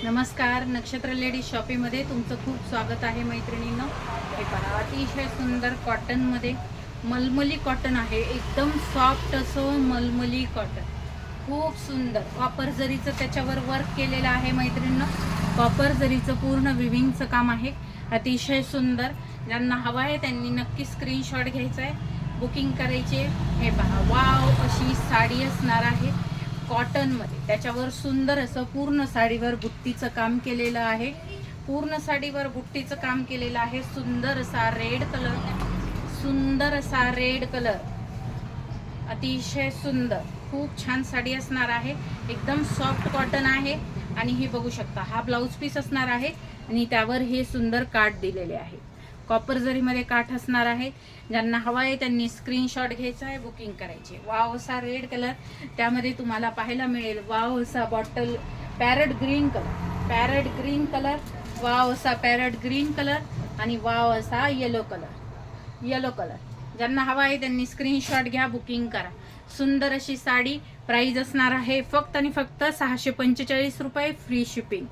नमस्कार, नक्षत्र लेडीज शॉपीमध्ये तुमचं खूप स्वागत आहे मैत्रिणींनो. हे पहा, अतिशय सुंदर कॉटनमध्ये मलमली कॉटन आहे. एकदम सॉफ्ट असं मलमली कॉटन, खूप सुंदर. कॉपर जरीचं त्याच्यावर वर्क केलेलं आहे मैत्रिणींनो. कॉपर जरीचं पूर्ण विविंगचं काम आहे. अतिशय सुंदर. ज्यांना हवं आहे त्यांनी नक्की स्क्रीनशॉट घ्यायचा आहे, बुकिंग करायची आहे. हे पहा, वाव अशी साडी असणार आहे कॉटनमध्ये. त्याच्यावर सुंदर असं पूर्ण साडीवर बुट्टीचं काम केलेलं आहे. पूर्ण साडीवर बुट्टीचं काम केलेलं आहे. सुंदर असा रेड कलर, सुंदर असा रेड कलर, अतिशय सुंदर. खूप छान साडी असणार आहे. एकदम सॉफ्ट कॉटन आहे. आणि हे बघू शकता, हा ब्लाऊज पीस असणार आहे आणि त्यावर हे सुंदर काठ दिलेले आहे. कॉपर जरीमध्ये काठ असणार आहे. ज्यांना हवा आहे त्यांनी स्क्रीनशॉट घ्यायचा आहे, बुकिंग करायचे. वाव असा रेड कलर, त्यामध्ये तुम्हाला पाहायला मिळेल वाव असा bottle parrot green colour, parrot green colour, wow असा पॅरट ग्रीन कलर आणि वाव असा येलो कलर, येलो कलर. ज्यांना हवा आहे त्यांनी स्क्रीनशॉट घ्या, बुकिंग करा. सुंदर अशी साडी. प्राइस असणार आहे फक्त आणि फक्त 645 रुपये, फ्री शिपिंग.